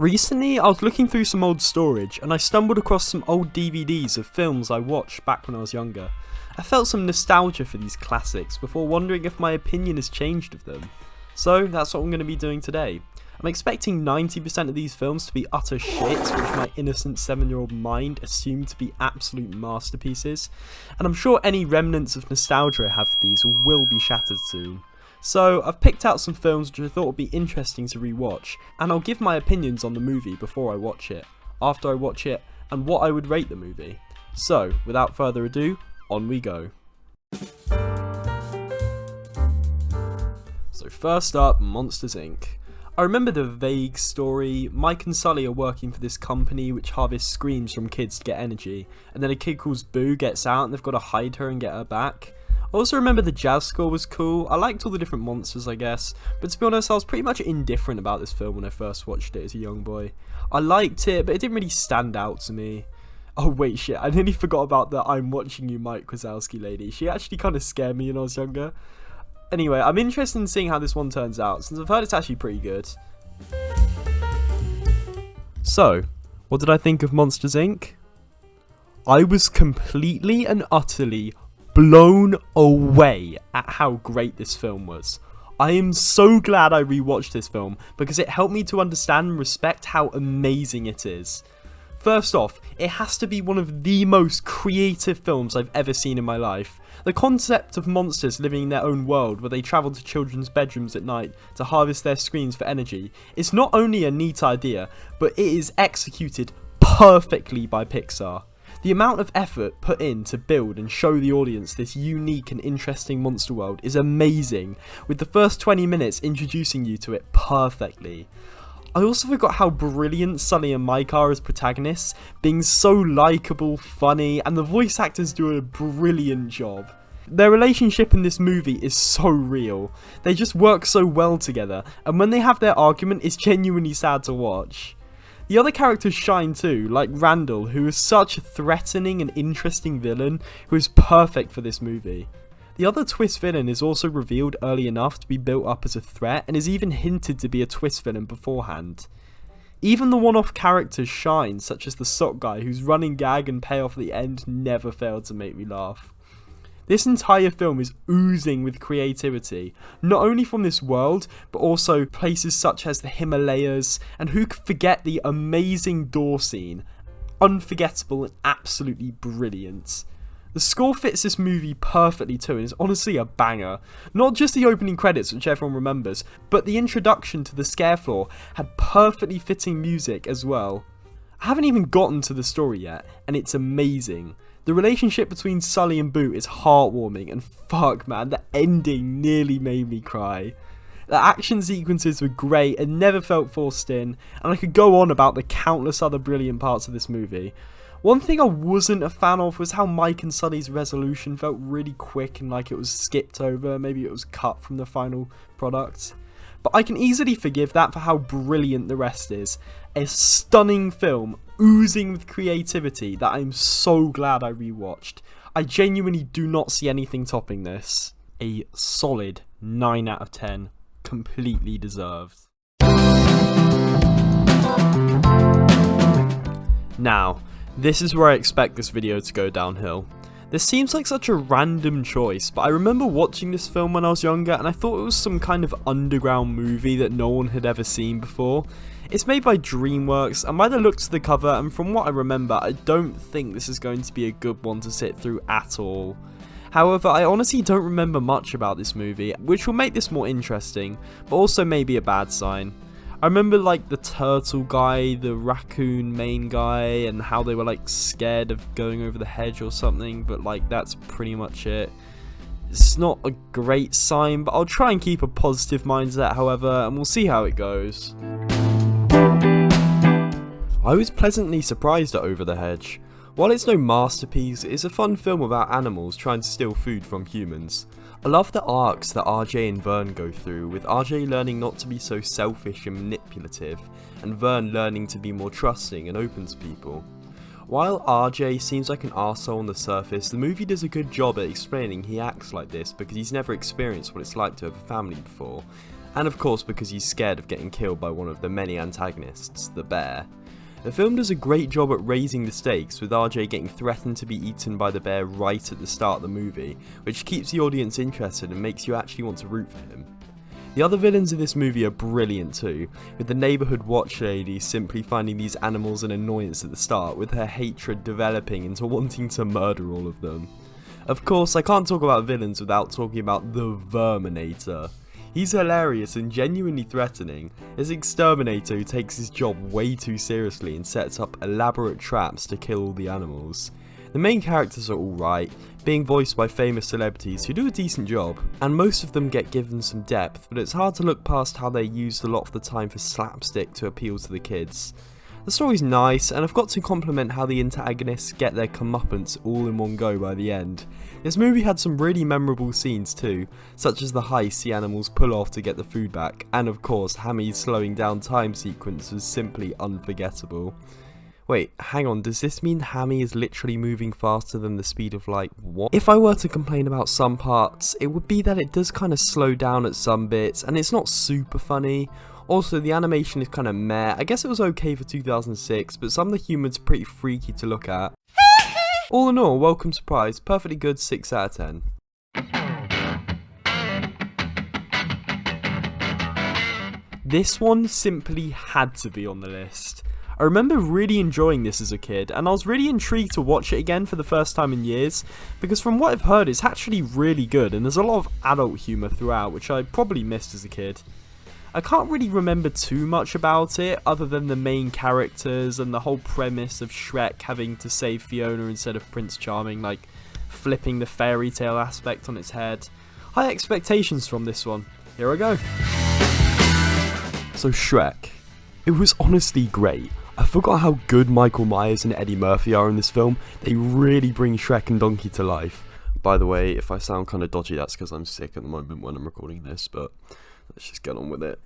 Recently, I was looking through some old storage and I stumbled across some old DVDs of films I watched back when I was younger. I felt some nostalgia for these classics before wondering if my opinion has changed of them. So that's what I'm going to be doing today. I'm expecting 90% of these films to be utter shit, which my innocent 7-year-old mind assumed to be absolute masterpieces, and I'm sure any remnants of nostalgia I have for these will be shattered soon. So I've picked out some films which I thought would be interesting to rewatch, and I'll give my opinions on the movie before I watch it, after I watch it, and what I would rate the movie. So, without further ado, on we go. So first up, Monsters Inc. I remember the vague story. Mike and Sully are working for this company which harvests screams from kids to get energy, and then a kid called Boo gets out and they've got to hide her and get her back. I also remember the jazz score was cool. I liked all the different monsters, I guess, but to be honest I was pretty much indifferent about this film when I first watched it as a young boy. I liked it, but it didn't really stand out to me. Oh wait, shit, I nearly forgot about the I'm watching you Mike Wazowski lady. She actually kind of scared me when I was younger. Anyway, I'm interested in seeing how this one turns out, since I've heard it's actually pretty good. So, what did I think of Monsters Inc? I was completely and utterly blown away at how great this film was. I am so glad I rewatched this film, because it helped me to understand and respect how amazing it is. First off, it has to be one of the most creative films I've ever seen in my life. The concept of monsters living in their own world where they travel to children's bedrooms at night to harvest their screens for energy is not only a neat idea, but it is executed perfectly by Pixar. The amount of effort put in to build and show the audience this unique and interesting monster world is amazing, with the first 20 minutes introducing you to it perfectly. I also forgot how brilliant Sully and Mike are as protagonists, being so likeable, funny, and the voice actors do a brilliant job. Their relationship in this movie is so real. They just work so well together, and when they have their argument, it's genuinely sad to watch. The other characters shine too, like Randall, who is such a threatening and interesting villain who is perfect for this movie. The other twist villain is also revealed early enough to be built up as a threat and is even hinted to be a twist villain beforehand. Even the one-off characters shine, such as the sock guy whose running gag and payoff at the end never failed to make me laugh. This entire film is oozing with creativity, not only from this world, but also places such as the Himalayas, and who could forget the amazing door scene? Unforgettable and absolutely brilliant. The score fits this movie perfectly too, and is honestly a banger. Not just the opening credits, which everyone remembers, but the introduction to the scare floor had perfectly fitting music as well. I haven't even gotten to the story yet, and it's amazing. The relationship between Sully and Boo is heartwarming, and fuck man, the ending nearly made me cry. The action sequences were great and never felt forced in, and I could go on about the countless other brilliant parts of this movie. One thing I wasn't a fan of was how Mike and Sully's resolution felt really quick and like it was skipped over, maybe it was cut from the final product. But I can easily forgive that for how brilliant the rest is. A stunning film, oozing with creativity that I'm so glad I rewatched. I genuinely do not see anything topping this. A solid 9 out of 10, completely deserved. Now, this is where I expect this video to go downhill. This seems like such a random choice, but I remember watching this film when I was younger and I thought it was some kind of underground movie that no one had ever seen before. It's made by DreamWorks, and by the looks of the cover and from what I remember, I don't think this is going to be a good one to sit through at all. However, I honestly don't remember much about this movie, which will make this more interesting, but also maybe a bad sign. I remember like the turtle guy, the raccoon main guy, and how they were like scared of going over the hedge or something, but like that's pretty much it. It's not a great sign, but I'll try and keep a positive mindset however, and we'll see how it goes. I was pleasantly surprised at Over the Hedge. While it's no masterpiece, it's a fun film about animals trying to steal food from humans. I love the arcs that RJ and Vern go through, with RJ learning not to be so selfish and manipulative, and Vern learning to be more trusting and open to people. While RJ seems like an arsehole on the surface, the movie does a good job at explaining he acts like this because he's never experienced what it's like to have a family before, And of course because he's scared of getting killed by one of the many antagonists, the bear. The film does a great job at raising the stakes, with RJ getting threatened to be eaten by the bear right at the start of the movie, which keeps the audience interested and makes you actually want to root for him. The other villains in this movie are brilliant too, with the neighbourhood watch lady simply finding these animals an annoyance at the start, with her hatred developing into wanting to murder all of them. Of course, I can't talk about villains without talking about the Verminator. He's hilarious and genuinely threatening, as exterminator who takes his job way too seriously and sets up elaborate traps to kill all the animals. The main characters are alright, being voiced by famous celebrities who do a decent job, and most of them get given some depth, but it's hard to look past how they're used a lot of the time for slapstick to appeal to the kids. The story's nice, and I've got to compliment how the antagonists get their comeuppance all in one go by the end. This movie had some really memorable scenes too, such as the heist the animals pull off to get the food back, and of course Hammy's slowing down time sequence was simply unforgettable. Wait, hang on, does this mean Hammy is literally moving faster than the speed of light? What? If I were to complain about some parts, it would be that it does kind of slow down at some bits, and it's not super funny. Also, the animation is kind of meh. I guess it was okay for 2006, but some of the humour's pretty freaky to look at. All in all, welcome surprise, perfectly good 6 out of 10. This one simply had to be on the list. I remember really enjoying this as a kid, and I was really intrigued to watch it again for the first time in years, because from what I've heard it's actually really good, and there's a lot of adult humour throughout, which I probably missed as a kid. I can't really remember too much about it, other than the main characters and the whole premise of Shrek having to save Fiona instead of Prince Charming, like flipping the fairy tale aspect on its head. High expectations from this one. Here I go. So Shrek. It was honestly great. I forgot how good Michael Myers and Eddie Murphy are in this film. They really bring Shrek and Donkey to life. By the way, if I sound kind of dodgy, that's because I'm sick at the moment when I'm recording this, but let's just get on with it.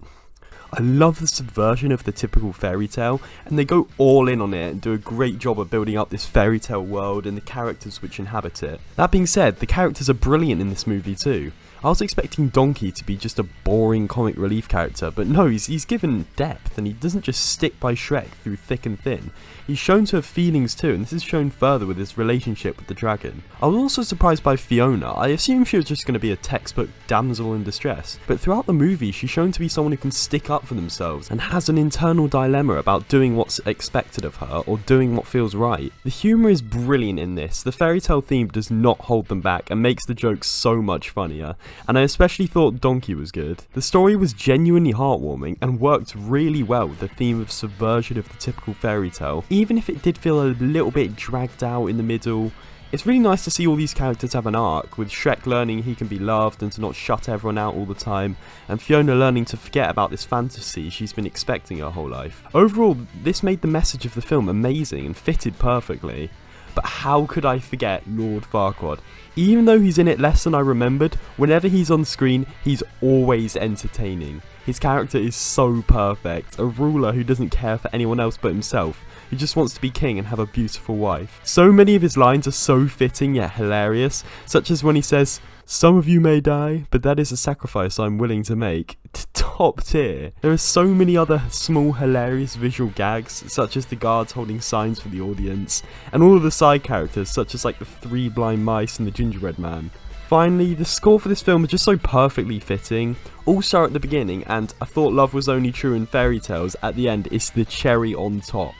I love the subversion of the typical fairy tale, and they go all in on it and do a great job of building up this fairy tale world and the characters which inhabit it. That being said, the characters are brilliant in this movie too. I was expecting Donkey to be just a boring comic relief character, but no, he's given depth, and he doesn't just stick by Shrek through thick and thin. He's shown to have feelings too, and this is shown further with his relationship with the dragon. I was also surprised by Fiona. I assumed she was just going to be a textbook damsel in distress, but throughout the movie she's shown to be someone who can stick up for themselves and has an internal dilemma about doing what's expected of her or doing what feels right. The humour is brilliant in this. The fairy tale theme does not hold them back and makes the jokes so much funnier, and I especially thought Donkey was good. The story was genuinely heartwarming and worked really well with the theme of subversion of the typical fairy tale, even if it did feel a little bit dragged out in the middle. It's really nice to see all these characters have an arc, with Shrek learning he can be loved and to not shut everyone out all the time, and Fiona learning to forget about this fantasy she's been expecting her whole life. Overall, this made the message of the film amazing and fitted perfectly. But how could I forget Lord Farquaad? Even though he's in it less than I remembered, whenever he's on screen, he's always entertaining. His character is so perfect, a ruler who doesn't care for anyone else but himself, who just wants to be king and have a beautiful wife. So many of his lines are so fitting yet hilarious, such as when he says, "Some of you may die, but that is a sacrifice I'm willing to make." Top tier. There are so many other small hilarious visual gags, such as the guards holding signs for the audience, and all of the side characters, such as like the 3 blind mice and the gingerbread man. Finally, the score for this film is just so perfectly fitting. All star at the beginning, and I thought love was only true in fairy tales at the end is the cherry on top.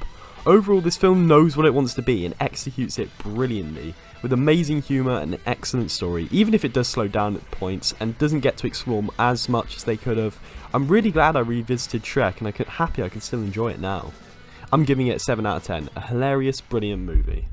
Overall, this film knows what it wants to be and executes it brilliantly, with amazing humour and an excellent story, even if it does slow down at points and doesn't get to explore as much as they could have. I'm really glad I revisited Shrek, and I'm happy I can still enjoy it now. I'm giving it a 7 out of 10, a hilarious, brilliant movie.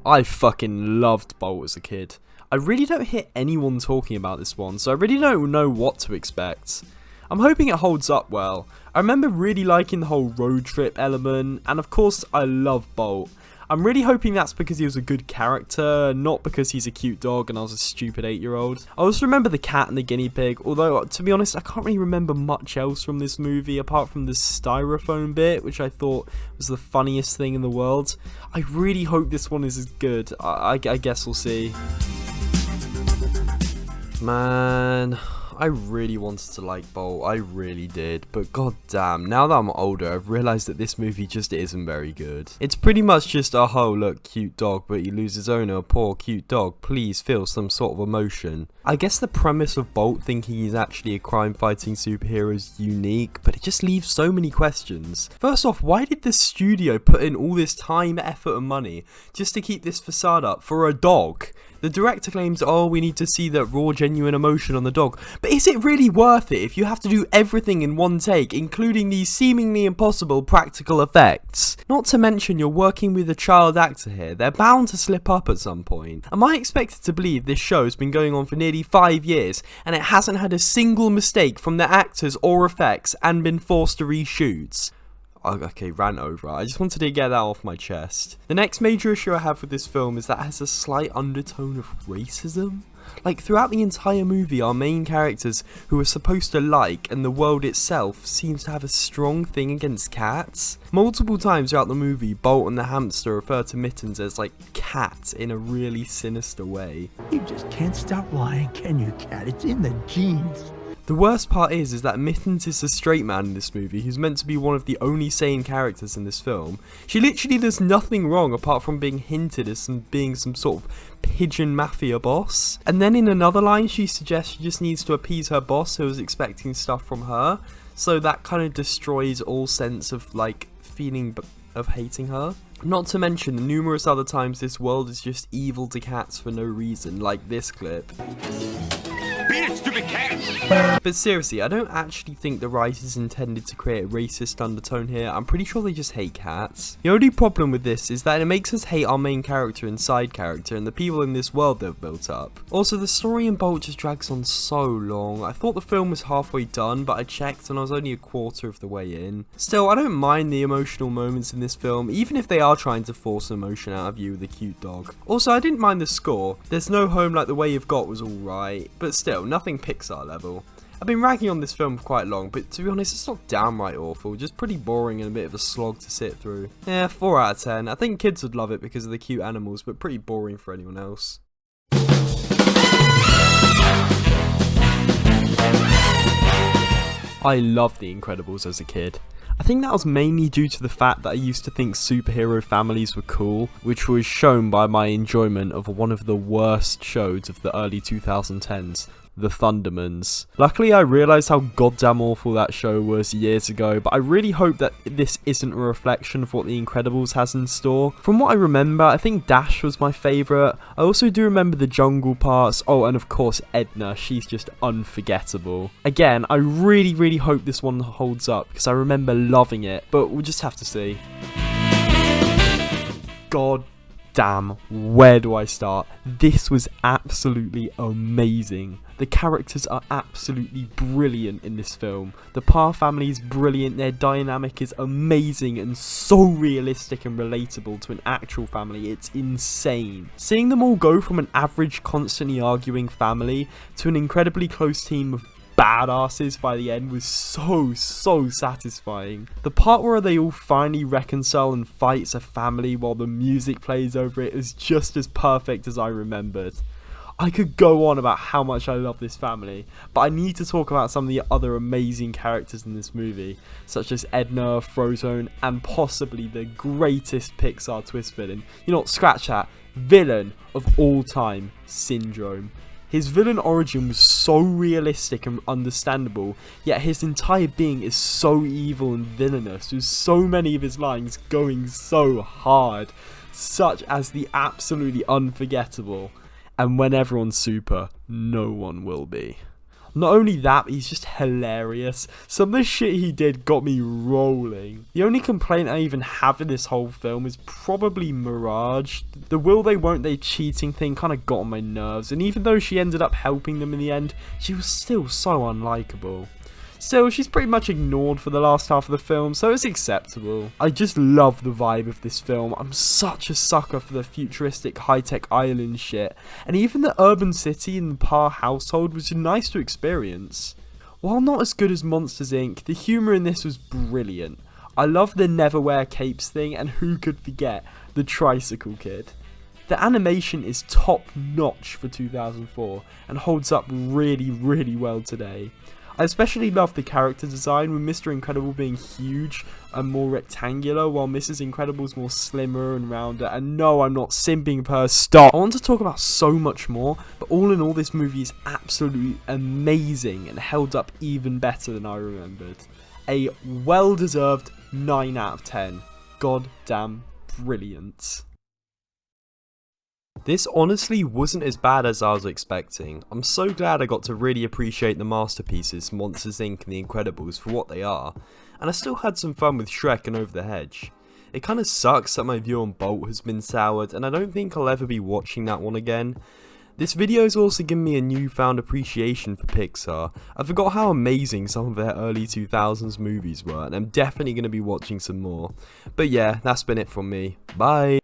I fucking loved Bolt as a kid. I really don't hear anyone talking about this one, so I really don't know what to expect. I'm hoping it holds up well. I remember really liking the whole road trip element, and of course I love Bolt. I'm really hoping that's because he was a good character, not because he's a cute dog and I was a stupid 8-year-old. I also remember the cat and the guinea pig, although to be honest I can't really remember much else from this movie apart from the styrofoam bit, which I thought was the funniest thing in the world. I really hope this one is as good. I guess we'll see. Man, I really wanted to like Bolt, I really did, but goddamn, now that I'm older, I've realised that this movie just isn't very good. It's pretty much just a oh look, cute dog, but he loses owner, poor cute dog, please feel some sort of emotion. I guess the premise of Bolt thinking he's actually a crime-fighting superhero is unique, but it just leaves so many questions. First off, why did the studio put in all this time, effort and money just to keep this facade up for a dog? The director claims, oh, we need to see that raw, genuine emotion on the dog. But is it really worth it if you have to do everything in one take, including these seemingly impossible practical effects? Not to mention you're working with a child actor here. They're bound to slip up at some point. Am I expected to believe this show's been going on for nearly 5 years and it hasn't had a single mistake from the actors or effects and been forced to reshoot? Okay, rant over. I just wanted to get that off my chest. The next major issue I have with this film is that it has a slight undertone of racism. Like, throughout the entire movie, our main characters, who we're supposed to like, and the world itself, seems to have a strong thing against cats. Multiple times throughout the movie, Bolt and the hamster refer to Mittens as, like, cat in a really sinister way. You just can't stop lying, can you, cat? It's in the genes. The worst part is that Mittens is the straight man in this movie who's meant to be one of the only sane characters in this film. She literally does nothing wrong apart from being hinted as being some sort of pigeon mafia boss. And then in another line she suggests she just needs to appease her boss who was expecting stuff from her. So that kind of destroys all sense of like feeling of hating her. Not to mention the numerous other times this world is just evil to cats for no reason, like this clip. But seriously, I don't actually think the writers intended to create a racist undertone here. I'm pretty sure they just hate cats. The only problem with this is that it makes us hate our main character and side character and the people in this world they've built up. Also, the story in Bolt just drags on so long. I thought the film was halfway done, but I checked and I was only a quarter of the way in. Still, I don't mind the emotional moments in this film, even if they are trying to force emotion out of you with a cute dog. Also, I didn't mind the score. There's No Home Like the Way You've Got was alright, but still, nothing Pixar level. I've been ragging on this film for quite long, but to be honest, it's not downright awful, just pretty boring and a bit of a slog to sit through. Yeah, 4 out of 10. I think kids would love it because of the cute animals, but pretty boring for anyone else. I loved The Incredibles as a kid. I think that was mainly due to the fact that I used to think superhero families were cool, which was shown by my enjoyment of one of the worst shows of the early 2010s, The Thundermans. Luckily I realised how goddamn awful that show was years ago, but I really hope that this isn't a reflection of what The Incredibles has in store. From what I remember, I think Dash was my favourite. I also do remember the jungle parts. Oh, and of course Edna, she's just unforgettable. Again, I really hope this one holds up because I remember loving it, but we'll just have to see. God damn, where do I start? This was absolutely amazing. The characters are absolutely brilliant in this film. The Parr family is brilliant, their dynamic is amazing and so realistic and relatable to an actual family, it's insane. Seeing them all go from an average, constantly arguing family to an incredibly close team of badasses by the end was so satisfying. The part where they all finally reconcile and fight as a family while the music plays over it is just as perfect as I remembered. I could go on about how much I love this family, but I need to talk about some of the other amazing characters in this movie, such as Edna, Frozone, and possibly the greatest Pixar twist villain. You know, scratch that, villain of all time, Syndrome. His villain origin was so realistic and understandable, yet his entire being is so evil and villainous, with so many of his lines going so hard, such as the absolutely unforgettable, and when everyone's super, no one will be. Not only that, but he's just hilarious. Some of the shit he did got me rolling. The only complaint I even have in this whole film is probably Mirage. The will they won't they cheating thing kind of got on my nerves, and even though she ended up helping them in the end, she was still so unlikable. Still, she's pretty much ignored for the last half of the film, so it's acceptable. I just love the vibe of this film. I'm such a sucker for the futuristic high-tech island shit, and even the urban city in the Parr household was nice to experience. While not as good as Monsters Inc., the humour in this was brilliant. I love the never wear capes thing, and who could forget the tricycle kid. The animation is top notch for 2004 and holds up really well today. I especially love the character design, with Mr. Incredible being huge and more rectangular, while Mrs. Incredible's more slimmer and rounder. And no, I'm not simping per, stop! I want to talk about so much more, but all in all, this movie is absolutely amazing and held up even better than I remembered. A well-deserved 9 out of 10. Goddamn brilliant. This honestly wasn't as bad as I was expecting. I'm so glad I got to really appreciate the masterpieces Monsters Inc. and The Incredibles for what they are, and I still had some fun with Shrek and Over the Hedge. It kinda sucks that my view on Bolt has been soured, and I don't think I'll ever be watching that one again. This video has also given me a newfound appreciation for Pixar. I forgot how amazing some of their early 2000s movies were, and I'm definitely going to be watching some more. But yeah, that's been it from me. Bye!